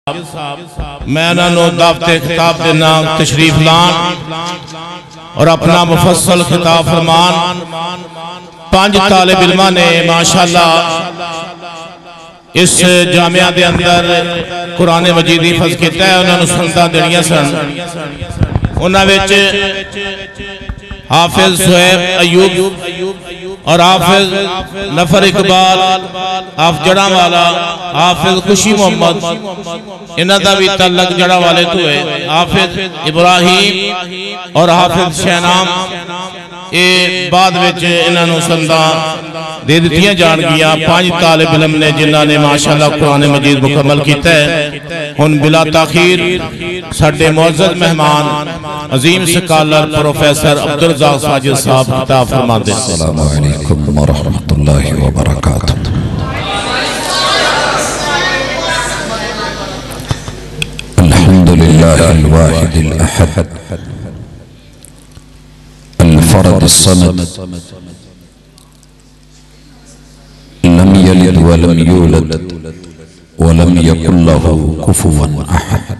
मैं उन्होंने दावते खिताब देना तशरीफ लान और अपना मुफस्सल खिताब फरमान। 5 तालिब इल्मां ने माशाअल्लाह इस जामिया दे अंदर कुरान मजीद हिफ्ज़ किया है। उन्होंने सुनता देनियां सन। उन्हां विच हाफिज सुहैब अयूब और हाफिज नफर इकबाल, हाफिज जड़ावाला, हाफिज खुशी मोहम्मद, इन्हां दा भी तल्लक जड़ावाले तो है। हाफिज इब्राहिम और हाफिज शहनाम ये बाद विच इन्हां नूं संदा दे दित्तियां जाण गियां। 5 तालिब इल्म ने जिन्हां ने माशाअल्लाह कुरान मजीद मुकम्मल कीता है। हुण बिला ताखीर साडे मुअज़्ज़ज़ मेहमान अजीम स्कॉलर प्रोफेसर अब्दुल रज़ाक साजिद साहब खिताब फरमाते हैं। अस्सलामु अलैकुम व रहमतुल्लाहि व बरकातुहू। अल्हम्दुलिल्लाहिल वाहिदिल अहद अल फरदिस समद लम यलिद व लम यूलद व लम यकुल लहू कुफुवन अहद।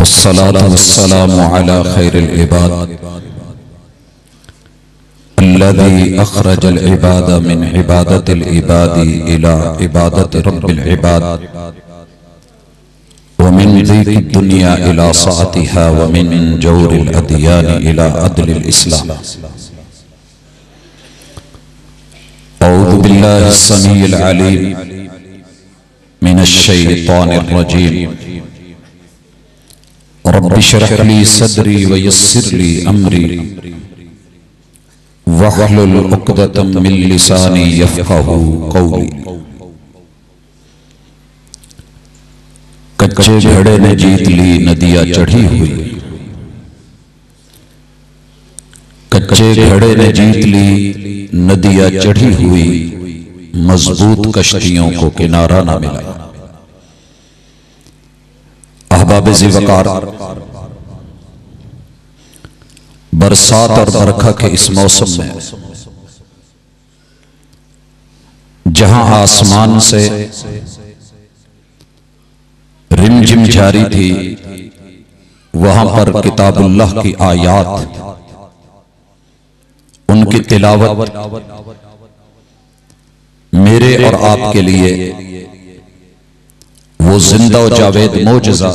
वस्सलातु वस्सलामु अला खैरिल इबाद अल्लज़ी अखरजल इबाद मिन इबादतिल इबादी इला इबादति रब्बिल इबाद व मिन ज़ीक़िद दुनिया इला साअतिहा व मिन जौरिल अदियान इला अदलिल इस्लाम। औज़ु बिल्लाहिस समीइल अलीम मिनश शैतानिर रजीम। रब्बि इश्रह ली सदरी व यस्सिर ली अमरी वहलुल उक़दतम मिन लिसानी यफ़क़हू क़ौली। कच्चे घड़े ने जीत ली नदियाँ चढ़ी हुई, कच्चे घड़े ने जीत ली नदियाँ चढ़ी हुई, मजबूत कश्तियों को किनारा ना मिला। अहबाब ज़िवकार, बरसात और बरखा के इस मौसम में जहां आसमान से रिमझिम जारी थी, वहां पर किताबुल्लाह की आयात, उनकी तिलावत मेरे और आपके लिए वो जिंदा और जावेद मोजज़ा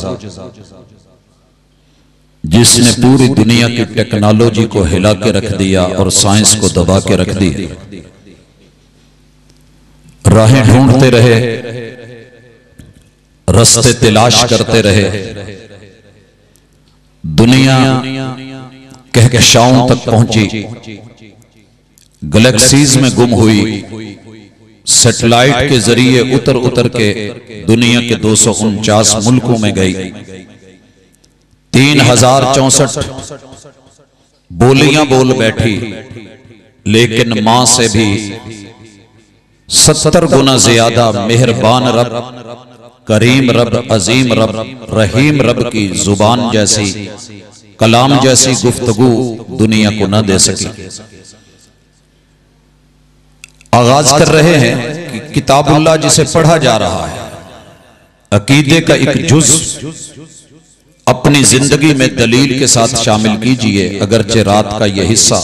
जिसने पूरी दुनिया की टेक्नोलॉजी को हिला के रख दिया और साइंस को दबा के रख दिया। राहें ढूंढते रहे, रास्ते तलाश करते रहे, दुनिया कहकशाओं तक पहुंची, गैलेक्सीज में गुम हुई, सैटेलाइट के जरिए उतर उतर के दुनिया के 249 मुल्कों में गई, 3064 बोलियां बोल बैठी, लेकिन मां से भी 70 गुना ज्यादा मेहरबान रब, करीम रब, अजीम रब, रहीम रब की जुबान जैसी, कलाम जैसी गुफ्तगू दुनिया को न दे सकी। आगाज कर रहे हैं कि किताबुल्लाह जिसे पढ़ा जा रहा है, अकीदे का एक जुज अपनी जिंदगी में दलील के साथ शामिल कीजिए। अगरचे रात का यह हिस्सा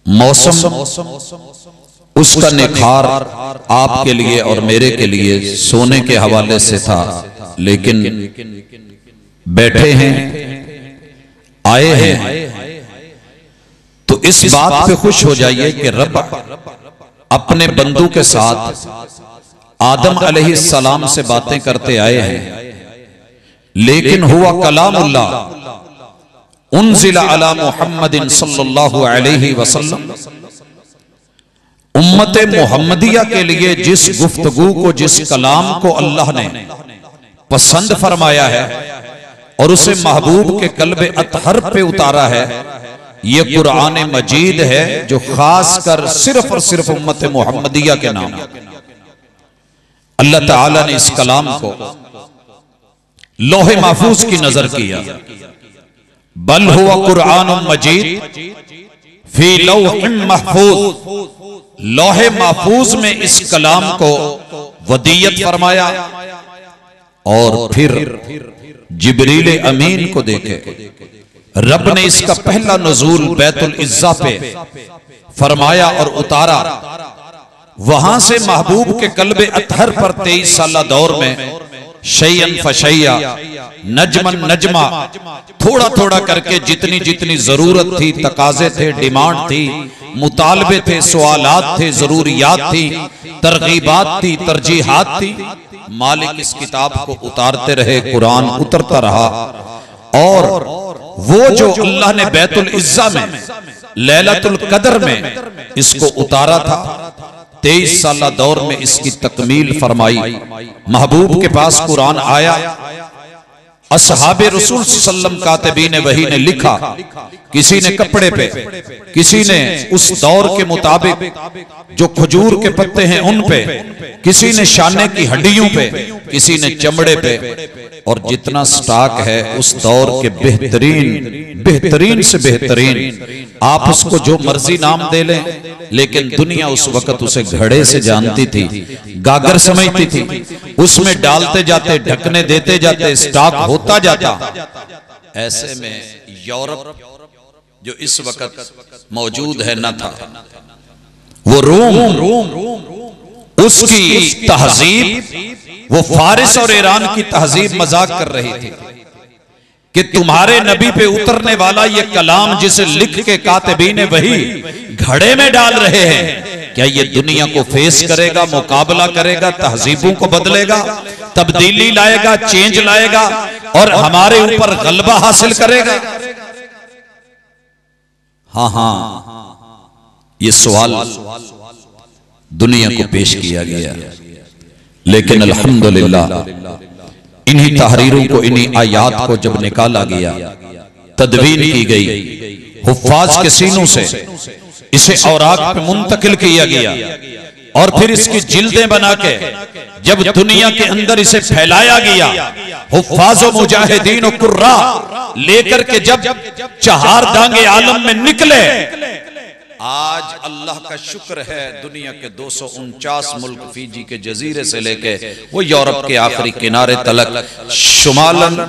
मौसम उसका निखार आपके लिए और मेरे के लिए सोने के हवाले से था, लेकिन बैठे हैं, आए हैं, तो इस बात पे खुश हो जाइए कि रब अपने बंदों के साथ आदम अलैहिस्सलाम से बातें करते आए हैं, लेकिन हुआ कलामुल्लाह उन्ज़िला अला मुहम्मदिन सल्लल्लाहु अलैहि वसल्लम। उम्मत मुहम्मदिया के लिए जिस गुफ्तगू को, जिस कलाम को अल्लाह ने पसंद फरमाया है और उसे महबूब के कल्बे अतहर पे उतारा है, ये कुरान मजीद है, जो खास कर सिर्फ और सिर्फ उम्मत मुहम्मदिया के नाम। अल्लाह ताला ने इस कलाम को लोहे महफूज की नजर किया। बल हुआ कुरान मजीद फी लौह महफूज, लोहे महफूज में इस कलाम को वदीयत फरमाया और फिर जिब्रील अमीन को देखे। रब ने इसका पहला नुज़ूल बैतुल इज़्ज़ा पे फरमाया और उतारा। वहां से महबूब के कल्बे अतहर पर 23 साला दौर में शैयन फशैया नजमन नजमा थोड़ा थोड़ा करके जितनी जितनी जरूरत थी, तकाजे थे, डिमांड थी, मुतालबे थे, सवालात थे, जरूरियात थी, तरगीबात थी, तरजीहात थी, मालिक इस किताब को उतारते रहे, कुरान उतरता रहा। और वो जो अल्लाह ने बैतुल इज़्ज़ा में लैलतुल कदर में इसको उतारा था, 23 साला दौर में इसकी तकमील फरमाई। महबूब के पास कुरान आया, असहाबे रसूल सल्लल्लाहु अलैहि वसल्लम कातिबीन वही ने लिखा, किसी ने कपड़े पे, किसी ने उस दौर के मुताबिक जो खजूर के पत्ते हैं उन पे, किसी ने शाने की हड्डियों पे, किसी ने चमड़े पे, और जितना स्टॉक है उस दौर के बेहतरीन से बेहतरीन, आप उसको जो मर्जी नाम दे लें, लेकिन दुनिया उस वक्त उसे घड़े से जानती थी, गागर समझती थी, उसमें डालते जाते, ढकने देते जाते, स्टॉक होता जाता। ऐसे में यूरोप जो इस वक्त मौजूद है न था, वो रोम उसकी तहजीब, वो फारिस और ईरान की तहजीब मजाक कर रही थी कि तुम्हारे नबी पे उतरने वाला ये कलाम जिसे लिख के कातिबीन वही घड़े में डाल रहे हैं, क्या ये दुनिया को फेस करेगा, मुकाबला करेगा, तहजीबों को बदलेगा, तब्दीली लाएगा, चेंज लाएगा और हमारे ऊपर गलबा हासिल करेगा? हाँ, ये सवाल दुनिया को पेश किया गया, लेकिन अल्हम्दुलिल्लाह इन्हीं तहरीरों को, इन्हीं आयात को जब निकाला गया, तदवीन की गई, हुफ्फाज के सीनों से इसे औराक पे मुंतकिल किया गया और फिर इसकी जिल्दें बना के जब दुनिया के अंदर इसे फैलाया गया, हुफ्फाज व मुजाहिदीन व कुर्रा लेकर के जब चहार दांगे आलम में निकले, आज अल्लाह का शुक्र है दुनिया के 249 मुल्क, फीजी के जजीरे से लेके वो यूरोप के आखिरी किनारे तलक, शुमालन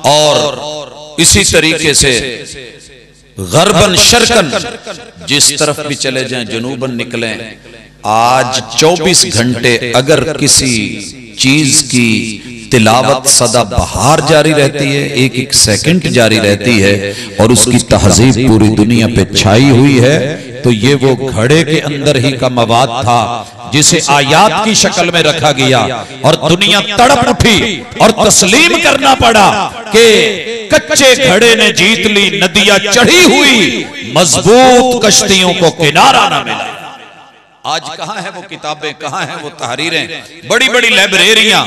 और इसी तरीके से गरबन शर्कन, जिस तरफ भी चले जाएं, जनूबन निकले, आज 24 घंटे अगर किसी चीज की तिलावत सदा बहार जारी रहती है, एक एक सेकंड जारी रहती है और उसकी तहजीब पूरी दुनिया पे छाई हुई है, तो ये वो घड़े के अंदर ही का मवाद था जिसे आयात की शक्ल में रखा गया और दुनिया तड़प उठी और तस्लीम करना पड़ा कि कच्चे घड़े ने जीत ली, नदियां चढ़ी हुई, मजबूत कश्तियों को किनारा ना मिला। आज कहां है वो किताबें, कहां है वो तहरीरें, बड़ी बड़ी लाइब्रेरियां,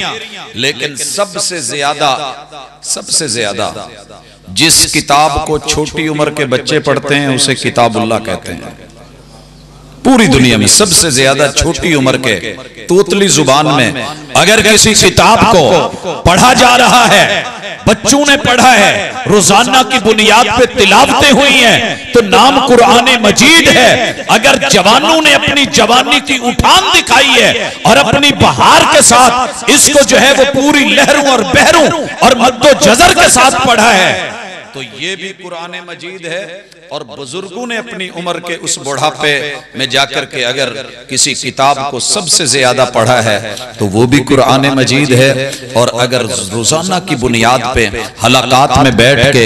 लेकिन सबसे ज्यादा जिस किताब को छोटी उम्र के बच्चे पढ़ते हैं उसे किताबुल्लाह कहते हैं। पूरी दुनिया में सबसे ज्यादा छोटी उम्र के तोतली जुबान में अगर किसी किताब को पढ़ा जा रहा है, बच्चों ने पढ़ा है, रोजाना की बुनियाद पे तिलावतें हुई हैं, तो नाम कुरान मजीद है। अगर जवानों ने अपनी जवानी की उठान दिखाई है और अपनी बहार के साथ इसको जो है वो पूरी लहरों और बहरों और मद्दो जजर के साथ पढ़ा है, तो ये भी कुरान मजीद है। और बुजुर्गों ने अपनी उम्र के उस बुढ़ापे में जाकर के अगर किसी किताब को सबसे ज्यादा पढ़ा है तो वो भी कुरान मजीद है। और अगर रोजाना की बुनियाद पे हलाकात में बैठ के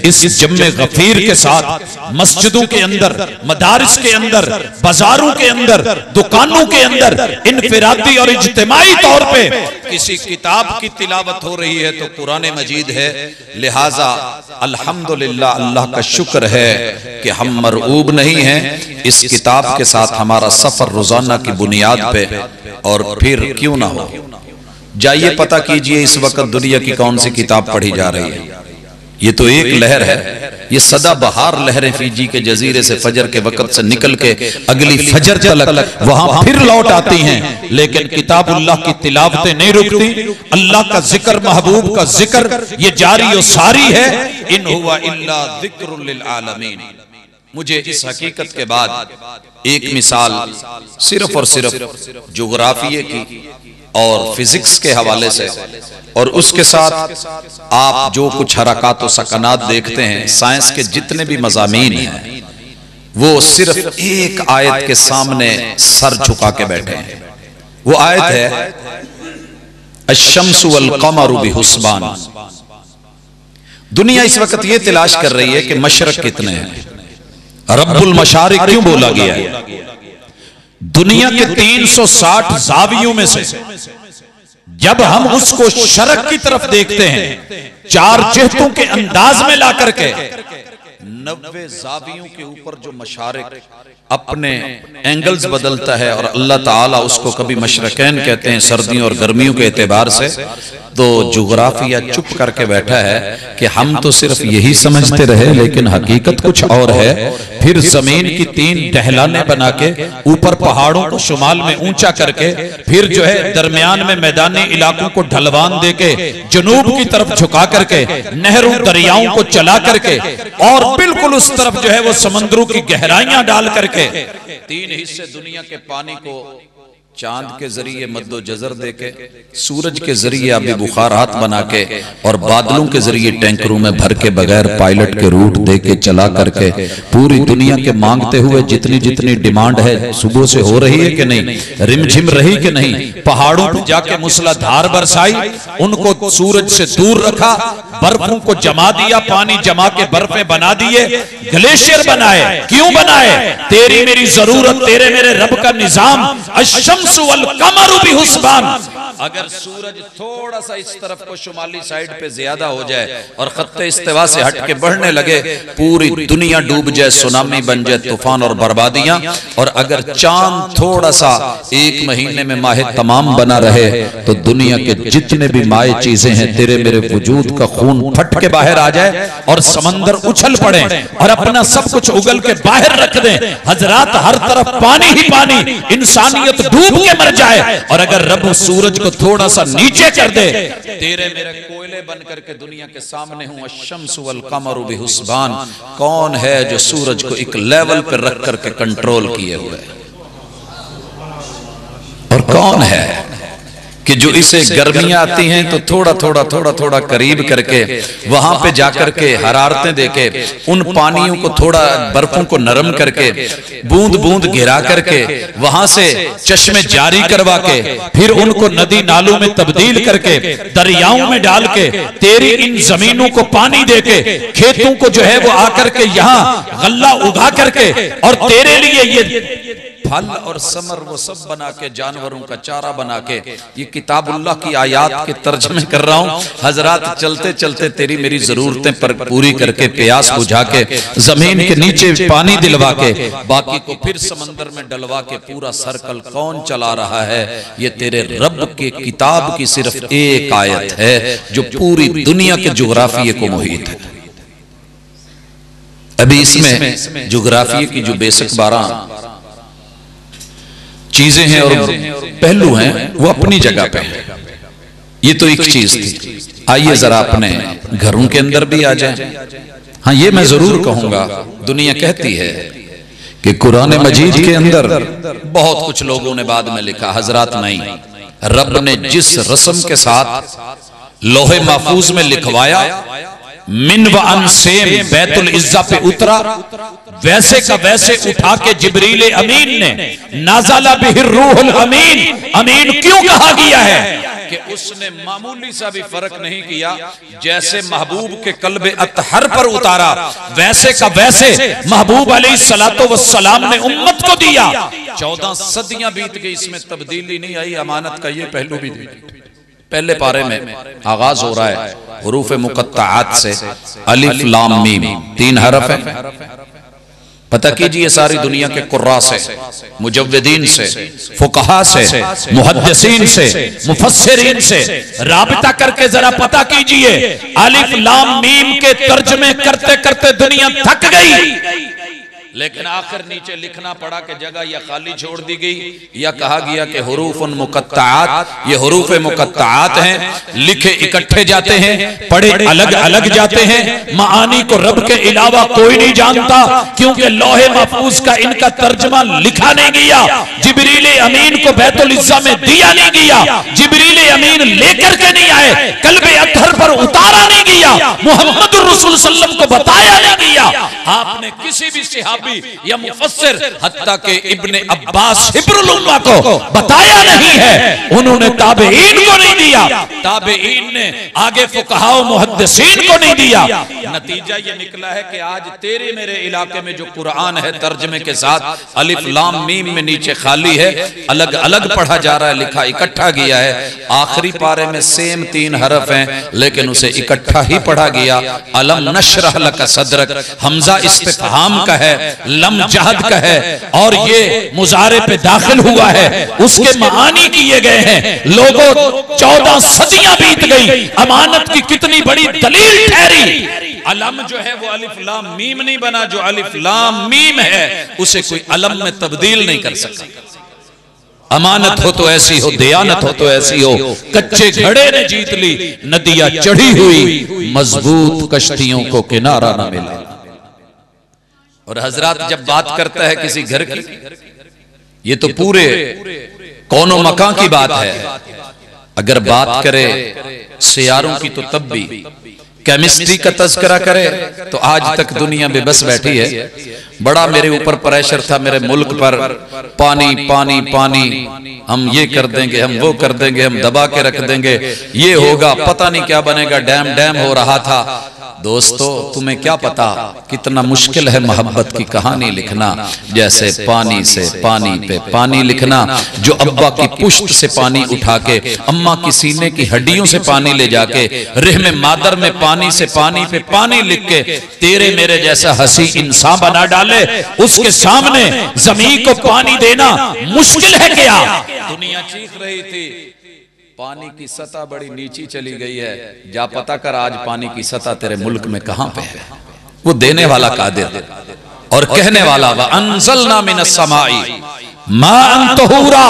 इस जम्मे गफीर के साथ मस्जिदों के अंदर, मदारिस के अंदर, बाजारों के अंदर, दुकानों के अंदर इनफिरादी और इज्तिमाई तौर पे किसी किताब की तिलावत हो रही है तो कुरान मजीद है। लिहाजा अल्हम्दुलिल्लाह, अल्लाह का शुक्र है कि हम मरऊब नहीं हैं। इस किताब के साथ हमारा सफर रोजाना की बुनियाद पे, और फिर क्यों ना हो, जाइए पता कीजिए इस वक्त दुनिया की कौन सी किताब पढ़ी जा रही है। ये तो एक लहर है, ये सदा बहार लहरें फीजी के जजीरे से फजर के वक्त से निकल के अगली फजर तलक वहां फिर लौट आती हैं, लेकिन किताबुल्लाह की तिलावतें नहीं रुकती। अल्लाह का जिक्र, महबूब का जिक्र ये जारी और सारी है। इन हुवा इल्ला ज़िक्रुल लिल आलमीन। मुझे इस हकीकत के बाद एक मिसाल सिर्फ और सिर्फ जोग्राफिये की और फिजिक्स के हवाले से, और उसके साथ आप जो कुछ हरकत और सकनात देखते हैं, साइंस के जितने भी मज़ामीन हैं वो सिर्फ एक आयत के सामने सर झुका के बैठे हैं। वो आयत है अश-शम्सु वल क़मरु बिहुस्बान। दुनिया इस वक्त ये तलाश कर रही है कि मशरक कितने हैं। रब्बुल मशारिक क्यों बोला गया है? दुनिया के 360 जावियों में से जब हम उसको शरक की तरफ देखते हैं, 4 जिहतों के अंदाज में ला करके 90 जावियों के ऊपर जो मशारिक अपने एंगल्स बदलता है, और अल्लाह ताला उसको कभी मशरकैन कहते हैं सर्दियों और गर्मियों के एतबार से, तो जुगराफिया चुप करके बैठा है कि हम तो सिर्फ यही समझते रहे, लेकिन हकीकत कुछ और है। फिर जमीन की 3 ढलाने बना के ऊपर पहाड़ों को शुमाल में ऊंचा करके, फिर जो है दरमियान में मैदानी इलाकों को ढलवान देके जनूब की तरफ झुका करके, नहरों दरियाओं को चला करके, और बिल्कुल उस तरफ जो है वो समंदरों की गहराइयां डाल करके 3 हिस्से दुनिया के पानी को चांद के जरिए मद्दो जजर देके, सूरज के जरिए आबी बुखारात बना के, और बादलों के जरिए टैंकरों में भर के बगैर पायलट के रूट दे के चला करके पूरी दुनिया के मांगते हुए जितनी जितनी डिमांड है सुबह से हो रही है कि नहीं, रिमझिम रही कि नहीं, पहाड़ों पर जाके मूसलाधार बरसाई, उनको सूरज से दूर रखा, बर्फों को जमा दिया, पानी जमा के बर्फें बना दिए, ग्लेशियर बनाए। क्यों बनाए? तेरी मेरी जरूरत, तेरे मेरे रब का निजाम। अश-शम्सु वल क़मरु बिहुस्बान। अगर सूरज थोड़ा सा इस तरफ को शुमाली साइड पे ज्यादा हो जाए और खत्ते इस्तिवा से हट के बढ़ने लगे, पूरी दुनिया डूब जाए, सुनामी बन जाए, तूफान और बर्बादियां। और अगर चांद थोड़ा सा 1 महीने में माहे तमाम बना रहे, तो दुनिया के जितने भी माए चीजें हैं, तेरे मेरे वजूद का खून फट के बाहर आ जाए, और समंदर उछल पड़े और अपना सब कुछ उगल के बाहर रख दे। हजरात, हर तरफ पानी ही पानी, इंसानियत डूब के मर जाए। और अगर रब सूरज को थोड़ा सा नीचे कर दे, तेरे मेरे कोयले बन करके दुनिया के सामने हूं। अश-शम्सु वल क़मरु बिहुस्बान। कौन है जो सूरज को एक लेवल पर रख करके कंट्रोल किए हुए, और कौन है कि जो इसे गर्मियां आती हैं तो थोड़ा थोड़ा करीब करके वहां पे जाकर के हरारतें देके, उन पानियों को थोड़ा बर्फों को नरम करके, बूंद बूंद गिरा करके, वहां से चश्मे जारी करवा के, फिर उनको नदी नालों में तब्दील करके, दरियाओं में डाल के, तेरी इन जमीनों को पानी देके, खेतों को जो है वो आकर के यहाँ गल्ला उगा करके, और तेरे लिए ये फल और समर वो सब बना के, जानवरों का चारा बना के, ये किताबुल्लाह की आयात के तर्जमे कर रहा हूं। हजरात, चलते चलते तेरी मेरी जरूरतें पर पूरी करके, प्यास बुझा के, जमीन के नीचे पानी दिलवा के, बाकी को फिर समंदर में डलवा के, पूरा सर्कल कौन चला रहा है? ये तेरे रब के किताब की सिर्फ एक आयत है जो पूरी दुनिया के जुगराफिये को मुहित है। अभी इसमें जुगराफिये की जो बेसिक 12 चीजें हैं और पहलू हैं, वो अपनी जगह पे हैं। ये तो एक चीज थी। आइए जरा अपने घरों के अंदर भी आ जाएं। हाँ, ये मैं जरूर कहूंगा, दुनिया कहती है कि कुरान मजीद के अंदर बहुत कुछ लोगों ने बाद में लिखा, हजरात नहीं, रब ने जिस रस्म के साथ लोहे महफूज में लिखवाया, मिन व अन सेम बैतुल इज्जा पे उतरा, वैसे का वैसे उठा के जिब्रील अमीन ने, नाज़ला बिहिर रूहुल अमीन। अमीन क्यों कहा गया है? कि उसने मामूली सा भी फर्क नहीं किया। जैसे महबूब के कल्बे अतहर पर उतारा, वैसे का वैसे महबूब अलैहिस्सलातो वस्सलाम ने उम्मत को दिया। 14 सदियां बीत गई, इसमें तब्दीली नहीं आई। अमानत का ये पहलू भी पहले पारे में आगाज हो रहा है हुरूफ मुकत्ताआत से, अलिफ लाम मीम, 3 हरफ है। पता कीजिए सारी दुनिया के कुर्रा से, मुजव्विदीन से, फुकहा से, मुहद्दिसीन से, मुफस्सिरीन से राबिता करके जरा पता कीजिए। अलिफ लाम मीम के तर्जमे करते करते दुनिया थक गई, लेकिन आखिर नीचे लिखना पड़ा कि जगह या खाली छोड़ दी गई या कहा गया कि हुरूफुन मुकत्ताआत, ये हुरूफ मुकत्ताआत हैं, लिखे इकट्ठे जाते हैं, पढ़े अलग अलग जाते हैं। मानी को रब के अलावा कोई नहीं जानता, क्योंकि लौहे महफूज का इनका तर्जमा लिखा नहीं गया, जिब्रील अमीन को बैतुल इज्जा में दिया नहीं गया, जिब्रील अमीन लेकर के नहीं आए, कल्बे अत्हर पर उतारा नहीं गया, मुहम्मद रसूल सल्लल्लाहु अलैहि वसल्लम को बताया नहीं गया। आपने किसी भी सहाबी या मुफस्सिर हत्ता के इब्ने अब्बास हिब्रुल उम्मा को बताया नहीं है, उन्होंने ताबईन को नहीं दिया, ताबईन ने आगे फुकहा व मुहद्दिसीन को नहीं दिया। नतीजा ये निकला है कि आज तेरे मेरे इलाके में जो कुरान है तर्जमे के साथ अलिफ लाम मीम में नीचे खाली है, अलग अलग पढ़ा जा रहा है, लिखा इकट्ठा गया है। आखिरी पारे में सेम 3 हरफ हैं, लेकिन उसे इकट्ठा ही पढ़ा गया। अलम नशरह लका सदरक, हमजा इस्तिफहाम का है, लम जहद का है, और ये मुजारे पे दाखिल हुआ है, उसके मानी किए गए हैं। लोगों 14 सदियां बीत गई, अमानत की कितनी बड़ी दलील ठहरी। अलम जो है वो अलिफ लाम मीम नहीं बना, जो अलिफ लाम मीम है उसे कोई अलम में तब्दील नहीं कर सकता। अमानत हो तो ऐसी हो, दयानत हो तो ऐसी हो। कच्चे घड़े ने जीत ली, नदियां चढ़ी हुई, मजबूत कश्तियों को किनारा न मिला। और हजरत जब बात करता है किसी घर की, ये तो पूरे कौनो मकां की बात है। अगर बात करे सियारों की तो तब भी, केमिस्ट्री का तज़किरा करे तो आज तक दुनिया में बस बैठी है। बड़ा मेरे ऊपर प्रेशर था, मेरे मुल्क पर, पानी पानी पानी, हम ये कर देंगे, हम वो कर देंगे, हम दबा के रख देंगे, ये होगा, पता नहीं क्या बनेगा, डैम डैम हो रहा था। दोस्तों तुम्हें क्या पता कितना मुश्किल है मोहब्बत की कहानी लिखना। जैसे पानी से पानी पे पानी लिखना, जो अब्बा की पुश्त से पानी उठा के अम्मा की सीने की हड्डियों से पानी ले जाके रहम मादर में पानी से पानी पे पानी लिख के तेरे मेरे जैसा हंसी इंसान बना डाले, उसके सामने जमीन को पानी देना मुश्किल है क्या? दुनिया चीख रही थी, पानी की सतह बड़ी नीची चली गई है, जा पता कर आज पानी की सतह तेरे मुल्क में कहां पे है। वो देने वाला कादिर और कहने वाला व अंज़लना मिनस समाई माअन तहूरा,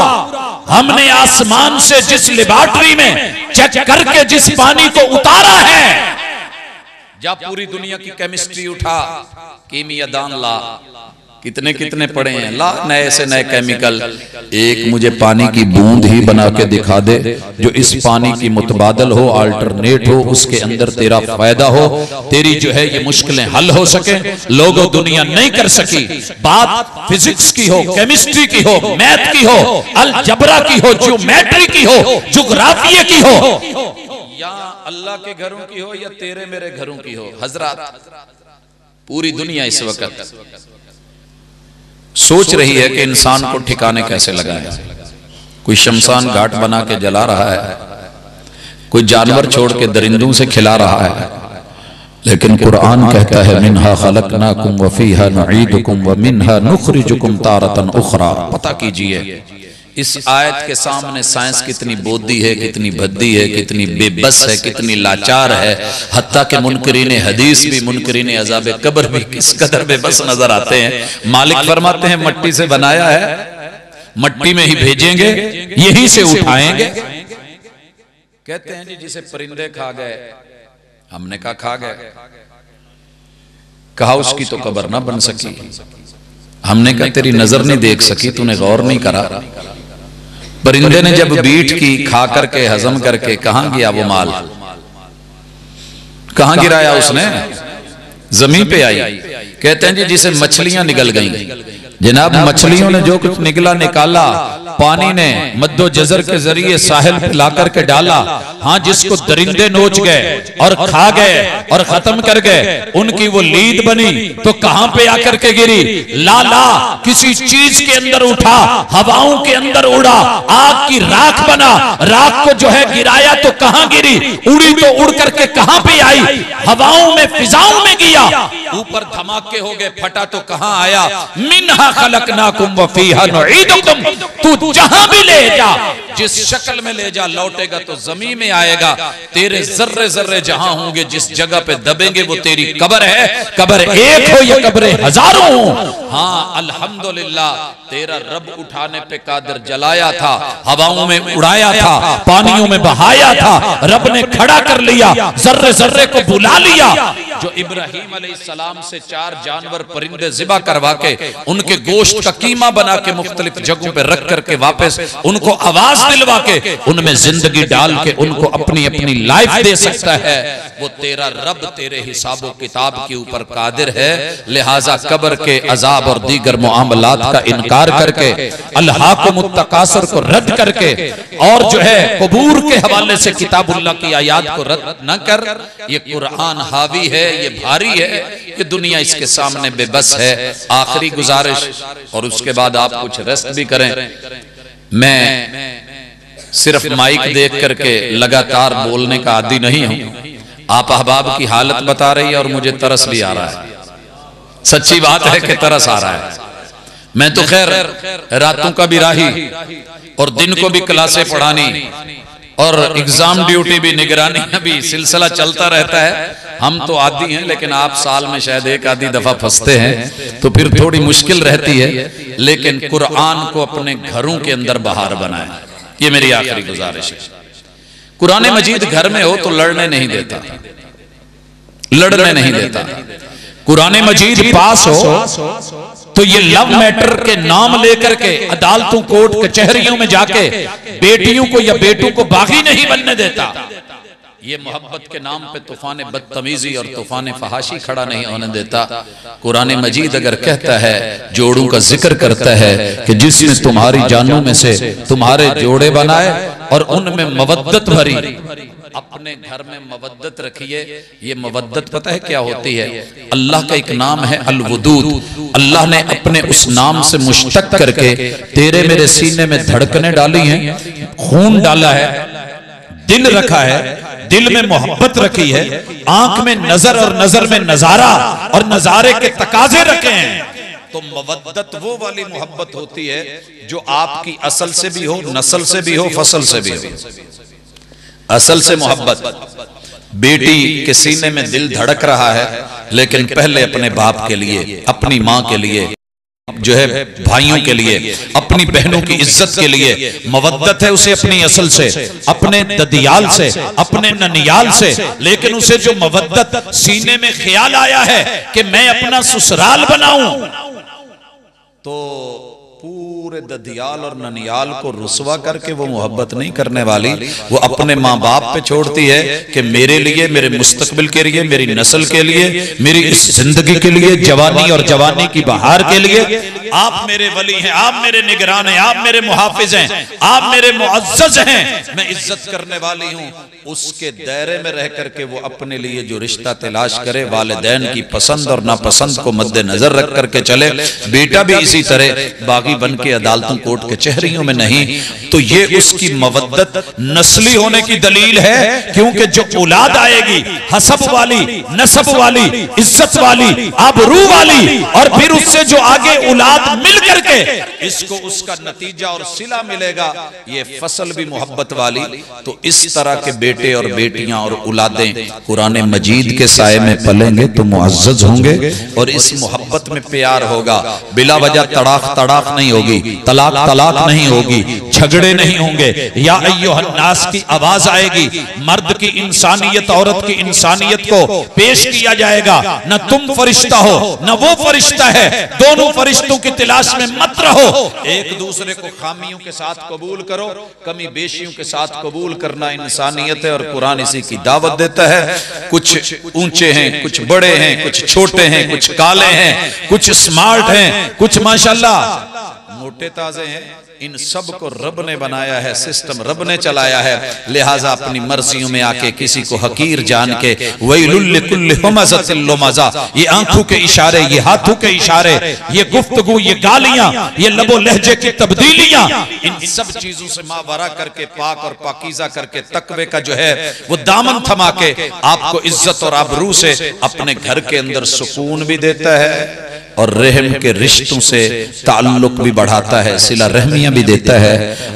हमने आसमान से जिस लेबॉर्टरी में चेक करके जिस पानी को उतारा है, जा पूरी दुनिया की केमिस्ट्री उठा, कीमियादान ला, कितने कितने पड़े हैं, ला नए से नए केमिकल, एक मुझे पानी की बूंद ही बना के दिखा दे जो इस पानी की मुतबादल हो, अल्टरनेट हो, उसके अंदर तेरा फायदा हो, तेरी जो है ये मुश्किलें हल हो सके। लोगों दुनिया नहीं कर सकी। बात फिजिक्स की हो, केमिस्ट्री की हो, मैथ की हो, अलजबरा की हो, ज्योमेट्री की हो, जुग्राफिया की हो, या अल्लाह के घरों की हो या तेरे मेरे घरों की हो। हजरत पूरी दुनिया इस वक्त सोच रही है कि इंसान को ठिकाने कैसे लगाए। कोई शमशान घाट बना के जला रहा है, कोई जानवर छोड़ के दरिंदों से खिला रहा है, लेकिन कुरान कहता है मिन्हा खलकनाकुम व फीहा नुईदुकुम व मिन्हा नुखरिजुकुम तारतन उखरा। पता कीजिए इस आयत के सामने साइंस कितनी बोदी है, कितनी भद्दी है, कितनी बेबस है, कितनी लाचार है। हत्ता के मुनकरीन हदीस भी, मुनकरीन अज़ाब कब्र भी किस कदर बेबस नजर आते हैं। मालिक फरमाते हैं मट्टी से बनाया है, मट्टी में ही भेजेंगे, यहीं से उठाएंगे। कहते हैं जी जिसे परिंदे खा गए, हमने कहा खा गए, कहा उसकी तो कब्र ना बन सकी। हमने कहा तेरी नजर नहीं देख सकी, तूने गौर नहीं करा। परिंदे ने जब बीट की खा करके हजम करके कहां गया वो माल, कहां गिराया उसने? जमीन पे आई। कहते हैं जी जिसे मछलियां निगल गईं, जनाब मछलियों ने जो कुछ निकला निकाला, पानी ने मद्दो जजर के जरिए साहिल पे ला करके डाला। हाँ जिसको दरिंदे नोच गए और खा गए और खत्म कर गए, उनकी वो लीद बनी तो कहां पे आकर के गिरी? लाला किसी चीज के अंदर उठा, हवाओं के अंदर उड़ा, आग की राख बना, राख को जो है गिराया तो कहां गिरी? उड़ी तो उड़ करके कहां पे आई? हवाओं में, फिजाओं में गया। ऊपर धमाके हो गए, फटा तो कहां आया? मिन्हा खलकनाकुम व फीहा नुईदुकुम। तू जहां भी ले जा, जिस शक्ल में ले जा लौटेगा तो जमीन में आएगा। तेरे जर्रे जर्रे जहां होंगे, जिस जगह पे दबेंगे वो तेरी कब्र है। कब्र एक हो या कब्र हजारों हो, हाँ अल्हम्दुलिल्लाह तेरा रब उठाने पे कादिर, जलाया था, हवाओं में उड़ाया था, पानियों में बहाया था, रब ने खड़ा कर लिया, जर्रे जर्रे को बुला लिया। जो इब्राहीम अलैहिस्सलाम से 4 जानवर परिंदे ज़िबा करवा के उनके गोश्त का कीमा बना के मुख्तलिफ जगहों पे रख करके वापस उनको आवाज दिलवा के उनमें जिंदगी डाल के उनको अपनी अपनी लाइफ दे सकता है, वो तेरा रब तेरे हिसाबो किताब के ऊपर कादिर है। लिहाजा कब्र के अजाब और दीगर मुआमलात का इनकार करके, अल्हाकुमुत तकासुर को रद्द करके, और जो है कबूर के हवाले से किताबुल्लाह की आयात को रद्द न कर। ये कुरान हावी है, ये भारी है, ये दुनिया इसके सामने बेबस है। आखिरी गुजारिश, और उसके बाद आप कुछ रेस्ट भी करें। मैं सिर्फ माइक देख करके लगातार बोलने का आदी नहीं हूं। आप अहबाब की हालत बता रही है और मुझे तरस भी आ रहा है। सच्ची बात है कि तरस आ रहा है। मैं तो खैर रातों का भी राही और दिन को भी क्लासें पढ़ानी और एग्जाम ड्यूटी भी, निगरानी भी सिलसिला चलता रहता है। हम तो आदी हैं, लेकिन आप साल में शायद एक आधी दफा फंसते हैं तो फिर थोड़ी मुश्किल रहती है। लेकिन कुरान को अपने घरों के अंदर बहार बनाएं, ये मेरी आखिरी गुजारिश है। कुरान मजीद घर में हो तो लड़ने नहीं देता, लड़ने नहीं देता। कुरान मजीद पास हो तो ये लव मैटर के नाम लेकर के अदालतों, कोर्ट, कचहरियों में जाके बेटियों को या बेटों को बागी नहीं बनने देता। ये मोहब्बत के नाम पे तूफान बदतमीजी और तूफान फहाशी खड़ा नहीं होने देता। कुरान मजीद अगर कहता है, जोड़ों का जिक्र करता है कि जिसने तुम्हारी जानों में से तुम्हारे जोड़े बनाए और उनमें मवद्दत भरी, अपने घर में मवद्दत रखिए। ये मवद्दत पता है क्या होती है? अल्लाह का एक नाम है अल-वदूद। अल्लाह ने अपने उस नाम से मुश्तक करके तेरे मेरे सीने में धड़कने डाली हैं, खून डाला है, दिल रखा है, दिल में मोहब्बत रखी है, आंख में नजर और नजर में नजारा और नजारे के तकाजे रखे हैं। तो मवद्दत वो वाली मोहब्बत होती है जो आपकी असल से भी हो, नस्ल से भी हो, फसल से भी हो। असल से मोहब्बत, बेटी के सीने में दिल धड़क रहा है, लेकिन पहले अपने बाप के लिए, अपनी माँ के लिए, जो है भाइयों के लिए, अपनी बहनों की इज्जत के लिए मवद्दत है उसे अपनी असल से, अपने ददियाल से, अपने ननियाल से। लेकिन उसे जो मवद्दत सीने में ख्याल आया है कि मैं अपना ससुराल बनाऊं, तो पूरे ददियाल और ननियाल को रुसवा करके वो मोहब्बत नहीं करने वाली। वो अपने माँ बाप पे छोड़ती है कि मेरे लिए, मेरे मुस्तकबिल के लिए, मेरी नस्ल के लिए, मेरी इस जिंदगी के लिए, जवानी और जवानी की बहार के लिए आप मेरे वली हैं, आप मेरे निगरान हैं, आप मेरे मुहाफिज हैं, आप मेरे मुअज्जज हैं, मैं इज्जत करने वाली हूँ। उसके दायरे में रह करके वो अपने लिए जो रिश्ता तलाश करे, वालिदैन की पसंद और नापसंद को मद्देनजर रख करके चले। बेटा भी इसी तरह बागी बन के अदालतों, कोर्ट, कचहरियों में नहीं। तो ये उसकी मवद्दत नस्ली होने की दलील है, क्योंकि जो औलाद आएगी हसब वाली, नसब वाली, इज्जत वाली, आबरू वाली, और फिर उससे जो आगे औलाद मिल करके इसको उसका नतीजा और सिला मिलेगा, ये फसल भी मोहब्बत वाली। तो इस तरह के बेटे और बेटियां और औलादें कुरान मजीद के साये में पलेंगे तो मुअज्जज होंगे, और इस मोहब्बत में प्यार होगा। बिला वजह तड़ाक तड़ाक नहीं होगी, तलाक तलाक नहीं होगी, झगड़े नहीं होंगे। या अय्युहन नास की आवाज आएगी, मर्द की इंसानियत, औरत की इंसानियत को पेश किया जाएगा। न तुम फरिश्ता हो न वो फरिश्ता है, दोनों फरिश्तों की तलाश में मत रहो। एक दूसरे को खामियों के साथ कबूल करो, कमी बेशियों के साथ कबूल करना इंसानियत है, और कुरान इसी की दावत देता है। कुछ ऊंचे हैं, कुछ बड़े हैं, कुछ छोटे हैं, कुछ काले हैं, कुछ स्मार्ट हैं, कुछ माशाल्लाह मोटे ताजे हैं। इन सब को रब ने बनाया है, सिस्टम रब ने चलाया है। लिहाजा अपनी मर्जियों में आके किसी को हकीर जान के, वैलुल लिकुल्लि हुमज़तिन लुमज़ा, ये आंखों के इशारे, ये हाथों के इशारे, ये गुफ्तगू, ये गालियां, ये लबो लहजे की तब्दीलियां, इन सब चीजों से मावरा करके, पाक और पाकीज़ा करके, तकवे का जो है वो दामन थमा के आपको इज्जत और आबरू से अपने घर के अंदर सुकून भी देता है, और रहम के रिश्तों से ताल्लुक भी बढ़ाता है, सिला रहमियां भी देता है।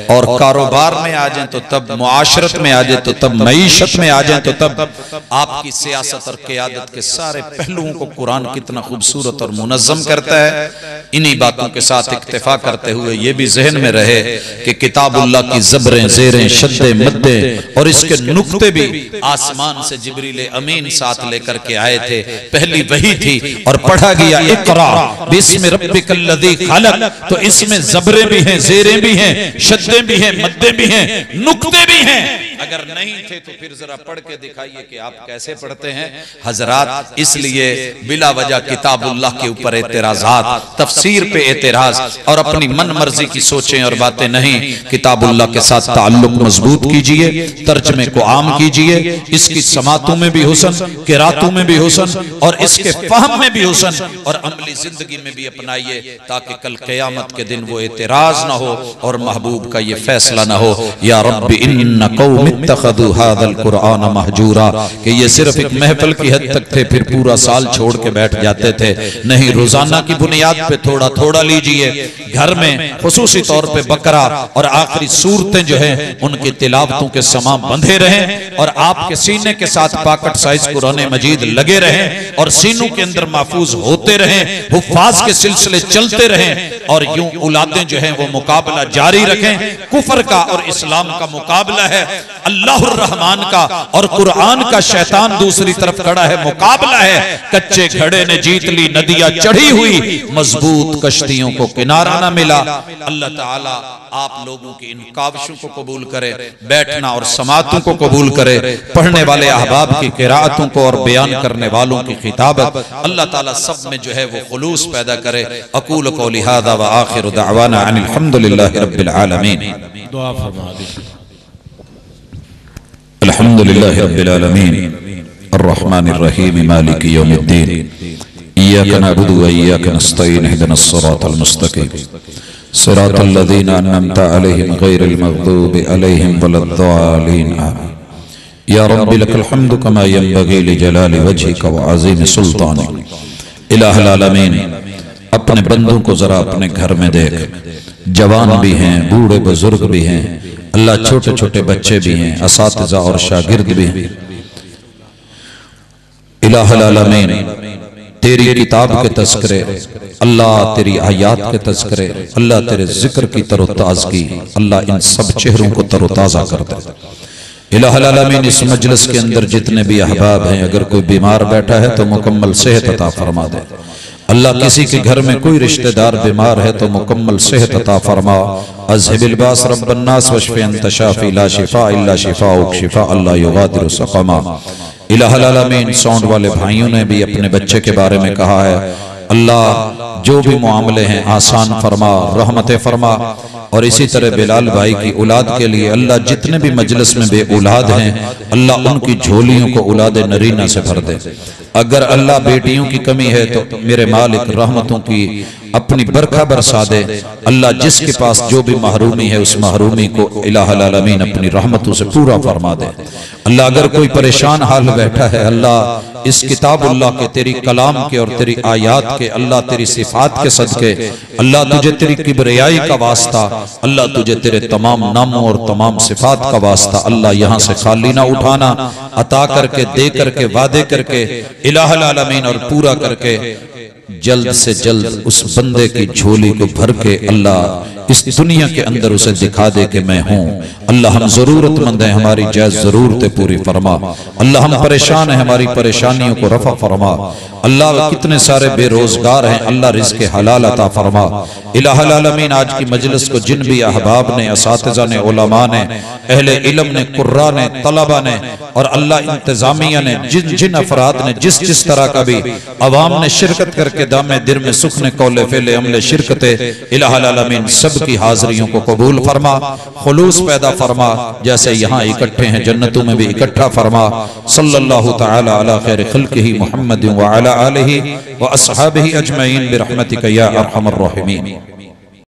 और कारोबार में आ जाए तो तब, मुआशरत में आ जाए तो तब, मईशत में आ जाए तो तब, आपकी सियासत और क़यादत के सारे पहलुओं को कुरान कितना खूबसूरत और मुनज़्ज़म करता है। इन्हीं बातों के साथ इक्तिफा करते हुए ये भी जहन में रहे कि किताबुल्लाह की ज़बरें, ज़ेरें, शद्दे, मद्दे और इसके नुक्ते भी आसमान से जिब्रील अमीन साथ लेकर के आए थे। पहली वही थी और पढ़ा गया इक़रा बिस्मि रब्बिकल्लज़ी खलक़। तो इसमें ज़बरें भी हैं, ज़ेरें भी हैं, शद्दे भी हैं, मद्दे भी हैं, नुक्ते भी हैं। अगर नहीं थे तो फिर जरा पढ़ के दिखाइए कि आप कैसे पढ़ते हैं हजरात। इसलिए बिला वजह किताबुल्लाह के ऊपर एतराज़ात, तफसीर पे एतराज और अपनी मन मर्जी की सोचें और बातें नहीं। किताबुल्लाह के साथ ताल्लुक मजबूत कीजिए, तर्जमे को आम कीजिए, इसकी समातों में भी हुसन, किरातों में भी हुसन और इसके फहम में भी हुसन और अमली जिंदगी में भी अपनाइए, ताकि कल क़यामत के दिन वो एतराज ना हो और महबूब का ये फैसला ना हो या रब्बी इन्ना कौमी इत्तखदू हाज़ल कुरआन महजूरा, कि ये सिर्फ एक महफिल की हद तक थे, फिर पूरा साल छोड़ के बैठ जाते थे। नहीं, रोजाना की बुनियाद पे थोड़ा थोड़ा लीजिए। घर में खुसूसी तौर पे बकरा और आखिरी सूरतें जो है उनकी तिलावतों के समा बंधे रहें और आपके सीने के साथ पाकट साइज कुरान मजीद लगे रहें और सीनों के अंदर महफूज होते रहें, हुफ्फाज के सिलसिले चलते रहें और यूं औलादें जो है वो मुकाबला जारी रखें। कुफर का और इस्लाम का मुकाबला है, अल्लाहुर रहमान का और कुरान का शैतान दूसरी तरफ खड़ा है, मुकाबला है। कच्चे घड़े ने जीत ली नदियां चढ़ी हुई, मजबूत कश्तियों को किनारा ना मिला। अल्लाह ताला आप लोगों की इन काविशों को कबूल करे, बैठना और समातों को कबूल करे, पढ़ने वाले अहबाब की किराअतों को और बयान करने वालों की खिताबत अल्लाह ताला सब में जो है वो खुलूस पैदा करे। अकूल कौली हाज़ा व आखिरु दअवाना अनिल हम्दुलिल्लाहि रब्बिल आलमीन। दुआ फरमा दीजिए। अल्हम्दुलिल्लाहि रब्बिल आलमीन अर्रहमानिर रहीम मालिकि यौमिद्दीन इय्याका नअबुदु व इय्याका नस्तईन इहदिनस सिरातल मुस्तकीम सिरातल लज़ीना अन्अमता अलैहिम गैरिल मग़दूबि अलैहिम वलद्दालीन आमीन। या रब्बी लकल हम्दु कमा यंबग़ी लिजलालि वजहिका व अज़ीमि सुल्तानिक। इलाहुल आलमीन, अपने बंदों को जरा अपने घर में देख, जवान भी हैं, बूढ़े बुजुर्ग भी हैं, अल्लाह छोटे छोटे बच्चे भी हैं, असातिज़ा और शागिर्द भी हैं। इलाहुल आलमीन, तेरी किताब के तज़किरे, अल्लाह तेरी आयात के तज़किरे, अल्लाह तेरे जिक्र की तरोताज़गी, अल्लाह इन सब चेहरों को तरोताज़ा कर दे। इलाहुल आलमीन, इस मजलिस के अंदर जितने भी अहबाब हैं, अगर कोई बीमार बैठा है तो मुकम्मल सेहत अता फरमा दे। अल्लाह किसी के घर में कोई रिश्तेदार बीमार है तो मुकम्मल सेहत अता फरमा। अज़हिबिल बास रब्बन नास वशफ़ि अंत शाफ़ी ला शिफ़ा इल्ला शिफ़ाउक शिफ़ा अल्ला युग़ादिरु सक़मा। इलाहुल आलमीन, साउंड वाले भाइयों ने भी अपने बच्चे के बारे में कहा है, अल्लाह जो भी मामले हैं आसान फरमा, रहमत फरमा। और इसी तरह बिलाल भाई की औलाद के लिए अल्लाह जितने भी मजलिस में बे औलाद हैं, अल्लाह उनकी झोलियों को औलाद नरीना से भर दे। अगर अल्लाह बेटियों की कमी है तो मेरे मालिक रहमतों की अपनी बरखा बरसा दे। अल्लाह जिसके पास जो भी महरूमी है उस महरूमी को इलाहुल आलमीन अपनी रहमतों से पूरा फरमा दे। अल्लाह अगर कोई परेशान हाल बैठा है, अल्लाह इस किताबुल्लाह के, तेरी कलाम के और तेरी आयात के, अल्लाह तेरी सिफात के सदके, अल्लाह तुझे तेरी किबरियाई का वास्ता, अल्लाह तुझे तेरे तमाम नामों और तमाम सिफात का वास्ता, अल्लाह यहाँ से खाली ना उठाना, अता करके, दे करके, वादे करके इलाहुल आलमीन और पूरा करके जल्द से जल्द उस बंदे की झोली को भर के अल्लाह इस दुनिया के अंदर उसे दिखा दे कि मैं हूँ। अल्लाह हम जरूरतमंद हैं, हमारी जायज जरूरतें पूरी फरमा। अल्लाह हम परेशान हैं, हमारी परेशानियों को रफा फरमा। अल्लाह कितने सारे बेरोजगार हैं, अल्लाह रिज़्क़ हलाल अता फरमा। इलाहुल आलमीन, आज की मजलिस को जिन भी अहबाब ने, असातिज़ा ने, उलमा ने, अहले इल्म ने, कुर्रा ने, तलबा ने और अल्लाह इंतजामिया ने, जिन जिन अफराद ने जिस जिस तरह का भी अवाम ने शिरकत करके दामे दिर में सुखने कौले फेले अमले शिरकते, इलाहुल आलमीन सब की हाजिरियों को कबूल फरमा, खुलूस पैदा फरमा। जैसे यहाँ इकट्ठे हैं जन्नतों में भी इकट्ठा फरमा। सल्लल्लाहु तआला अला खैर खल्क़िही मुहम्मद व अला आलिही व अस्हाबिही अजमईन बिरहमतिका या अरहमर राहिमीन।